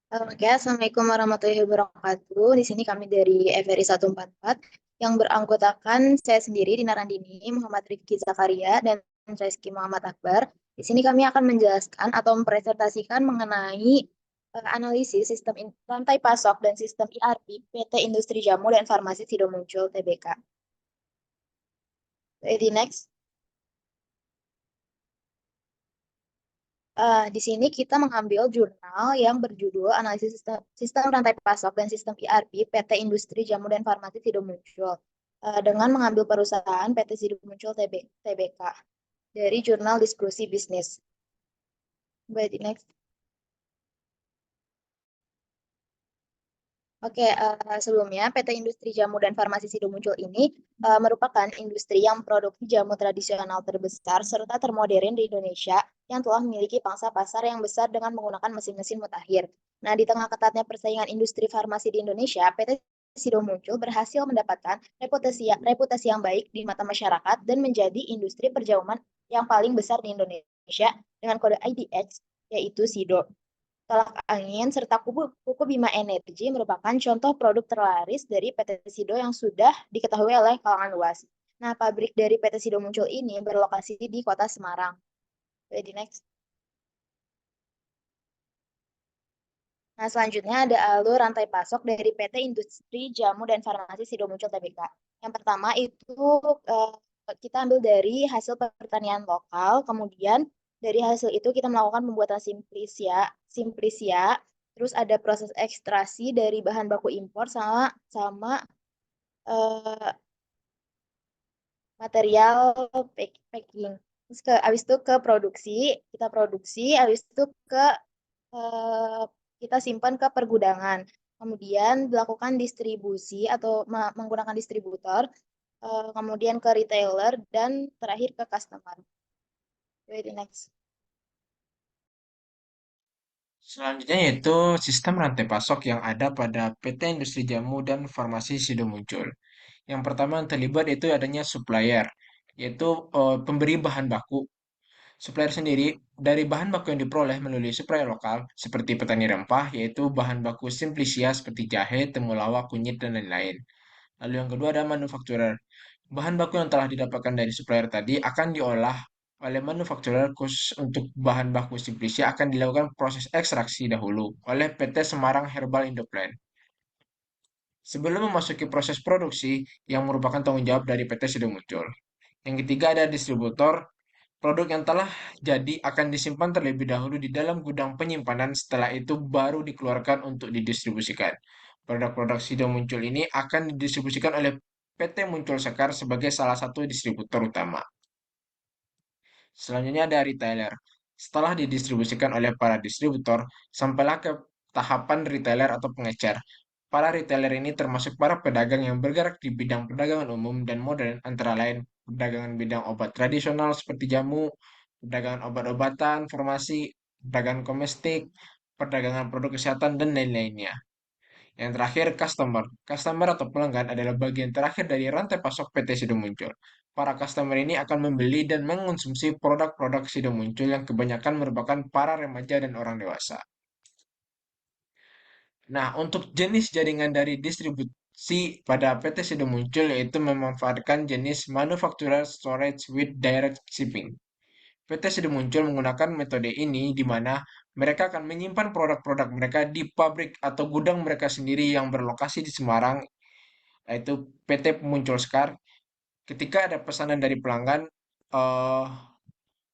Oke, Assalamualaikum warahmatullahi wabarakatuh. Di sini kami dari FRI 144 yang beranggotakan saya sendiri, Dina Randini, Muhammad Rifki Zakaria, dan Rizky Muhammad Akbar. Di sini kami akan menjelaskan atau mempresentasikan mengenai analisis sistem rantai pasok dan sistem ERP PT Industri Jamu dan Farmasi Sido Muncul Tbk. Jadi next. Di sini kita mengambil jurnal yang berjudul Analisis Sistem Rantai Pasok dan Sistem ERP PT Industri Jamu dan Farmasi Sido Muncul dengan mengambil perusahaan PT Sido Muncul Tbk dari jurnal Diskusi Bisnis. Baik, next. Oke, sebelumnya PT Industri Jamu dan Farmasi Sido Muncul ini merupakan industri yang memproduksi jamu tradisional terbesar serta termodern di Indonesia yang telah memiliki pangsa pasar yang besar dengan menggunakan mesin-mesin mutakhir. Nah, di tengah ketatnya persaingan industri farmasi di Indonesia, PT Sido Muncul berhasil mendapatkan reputasi yang baik di mata masyarakat dan menjadi industri perjamuan yang paling besar di Indonesia dengan kode IDX, yaitu Sido. Tolak angin, serta kuku Bima Energi merupakan contoh produk terlaris dari PT Sido yang sudah diketahui oleh kalangan luas. Nah, pabrik dari PT Sido Muncul ini berlokasi di kota Semarang. Jadi next. Nah, selanjutnya ada alur rantai pasok dari PT Industri Jamu dan Farmasi Sido Muncul Tbk. Yang pertama itu eh, kita ambil dari hasil pertanian lokal, kemudian dari hasil itu kita melakukan pembuatan simplisia, terus ada proses ekstrasi dari bahan baku impor sama sama eh, material packing. Terus abis itu ke produksi, kita produksi, abis itu ke eh, kita simpan ke pergudangan. Kemudian dilakukan distribusi atau menggunakan distributor, kemudian ke retailer, dan terakhir ke customer. Wait, next. Selanjutnya yaitu sistem rantai pasok yang ada pada PT Industri Jamu dan Farmasi Sido Muncul. Yang pertama yang terlibat itu adanya supplier, yaitu pemberi bahan baku. Supplier sendiri dari bahan baku yang diperoleh melalui supplier lokal seperti petani rempah, yaitu bahan baku simplisia seperti jahe, temulawak, kunyit, dan lain-lain. Lalu yang kedua ada manufakturer. Bahan baku yang telah didapatkan dari supplier tadi akan diolah oleh manufakturer khusus untuk bahan baku simplisia akan dilakukan proses ekstraksi dahulu oleh PT Semarang Herbal Indoplant. Sebelum memasuki proses produksi yang merupakan tanggung jawab dari PT Sido Muncul. Yang ketiga ada distributor. Produk yang telah jadi akan disimpan terlebih dahulu di dalam gudang penyimpanan, setelah itu baru dikeluarkan untuk didistribusikan. Produk-produk Sido Muncul ini akan didistribusikan oleh PT Muncul Sekar sebagai salah satu distributor utama. Selanjutnya ada retailer. Setelah didistribusikan oleh para distributor, sampailah ke tahapan retailer atau pengecer. Para retailer ini termasuk para pedagang yang bergerak di bidang perdagangan umum dan modern, antara lain perdagangan bidang obat tradisional seperti jamu, perdagangan obat-obatan, farmasi, perdagangan komestik, perdagangan produk kesehatan, dan lain-lainnya. Yang terakhir, customer. Customer atau pelanggan adalah bagian terakhir dari rantai pasok PT Sido Muncul. Para customer ini akan membeli dan mengonsumsi produk-produk Sido Muncul yang kebanyakan merupakan para remaja dan orang dewasa. Nah, untuk jenis jaringan dari distribusi pada PT Sido Muncul yaitu memanfaatkan jenis Manufacturer Storage with Direct Shipping. PT Sido Muncul menggunakan metode ini di mana mereka akan menyimpan produk-produk mereka di pabrik atau gudang mereka sendiri yang berlokasi di Semarang, yaitu PT Muncul Sekar. Ketika ada pesanan dari pelanggan, eh,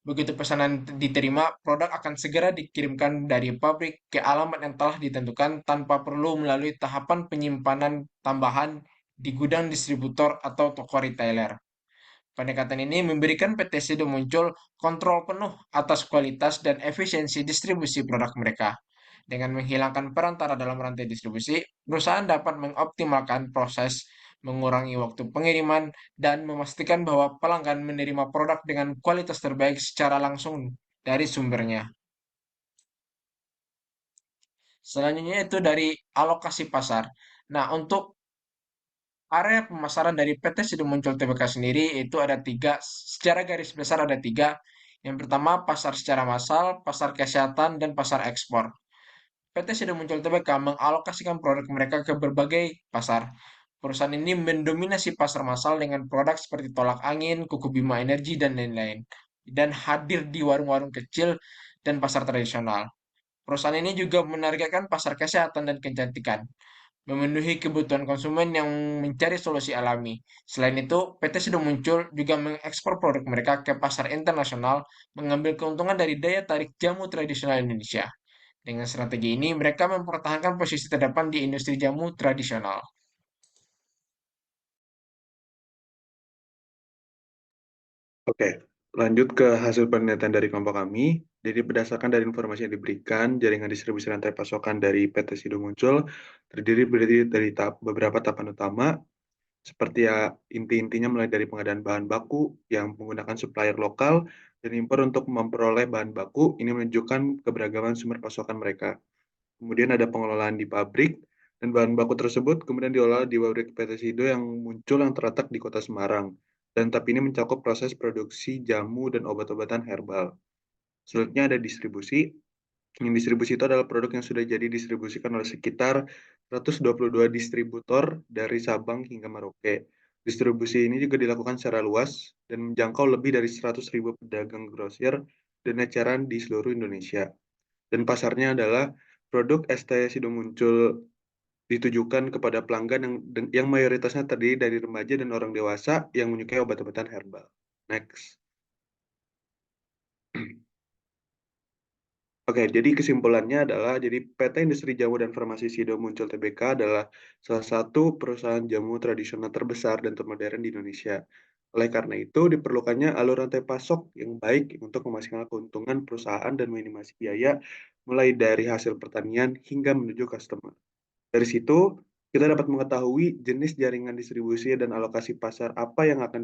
begitu pesanan diterima, produk akan segera dikirimkan dari pabrik ke alamat yang telah ditentukan tanpa perlu melalui tahapan penyimpanan tambahan di gudang distributor atau toko retailer. Pendekatan ini memberikan PT Sido Muncul kontrol penuh atas kualitas dan efisiensi distribusi produk mereka. Dengan menghilangkan perantara dalam rantai distribusi, perusahaan dapat mengoptimalkan proses, mengurangi waktu pengiriman, dan memastikan bahwa pelanggan menerima produk dengan kualitas terbaik secara langsung dari sumbernya. Selanjutnya itu dari alokasi pasar. Nah, untuk area pemasaran dari PT Sido Muncul Tbk sendiri itu ada tiga, secara garis besar ada tiga. Yang pertama pasar secara massal, pasar kesehatan, dan pasar ekspor. PT Sido Muncul Tbk mengalokasikan produk mereka ke berbagai pasar. Perusahaan ini mendominasi pasar massal dengan produk seperti tolak angin, kuku Bima Energi, dan lain-lain. Dan hadir di warung-warung kecil dan pasar tradisional. Perusahaan ini juga menargetkan pasar kesehatan dan kecantikan, memenuhi kebutuhan konsumen yang mencari solusi alami. Selain itu, PT Sido Muncul juga mengekspor produk mereka ke pasar internasional, mengambil keuntungan dari daya tarik jamu tradisional Indonesia. Dengan strategi ini, mereka mempertahankan posisi terdepan di industri jamu tradisional. Oke, lanjut ke hasil penelitian dari kelompok kami. Jadi berdasarkan dari informasi yang diberikan, jaringan distribusi rantai pasokan dari PT Sido Muncul terdiri dari beberapa tahapan utama, seperti ya inti-intinya mulai dari pengadaan bahan baku yang menggunakan supplier lokal dan impor untuk memperoleh bahan baku. Ini menunjukkan keberagaman sumber pasokan mereka. Kemudian ada pengelolaan di pabrik, dan bahan baku tersebut kemudian diolah di pabrik PT Sido yang muncul yang terletak di Kota Semarang. Dan tahap ini mencakup proses produksi jamu dan obat-obatan herbal. Selanjutnya ada distribusi. Yang distribusi itu adalah produk yang sudah jadi distribusikan oleh sekitar 122 distributor dari Sabang hingga Merauke. Distribusi ini juga dilakukan secara luas dan menjangkau lebih dari 100.000 pedagang grosir dan eceran di seluruh Indonesia. Dan pasarnya adalah produk ST Sido Muncul ditujukan kepada pelanggan yang mayoritasnya terdiri dari remaja dan orang dewasa yang menyukai obat-obatan herbal. Next. Oke, jadi kesimpulannya adalah jadi PT Industri Jamu dan Farmasi Sido Muncul Tbk adalah salah satu perusahaan jamu tradisional terbesar dan termodern di Indonesia. Oleh karena itu, diperlukannya alur rantai pasok yang baik untuk memastikan keuntungan perusahaan dan minimasi biaya mulai dari hasil pertanian hingga menuju customer. Dari situ, kita dapat mengetahui jenis jaringan distribusi dan alokasi pasar apa yang akan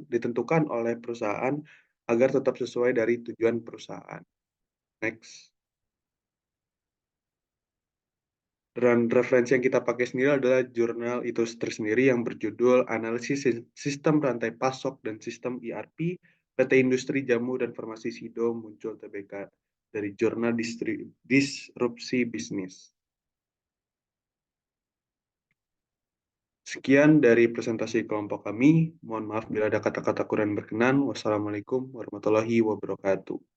ditentukan oleh perusahaan agar tetap sesuai dari tujuan perusahaan. Next. Dan referensi yang kita pakai sendiri adalah jurnal itu tersendiri yang berjudul Analisis Sistem Rantai Pasok dan Sistem ERP PT Industri Jamu dan Farmasi Sido Muncul Tbk dari jurnal Disrupsi Bisnis. Sekian dari presentasi kelompok kami. Mohon maaf bila ada kata-kata kurang berkenan. Wassalamualaikum warahmatullahi wabarakatuh.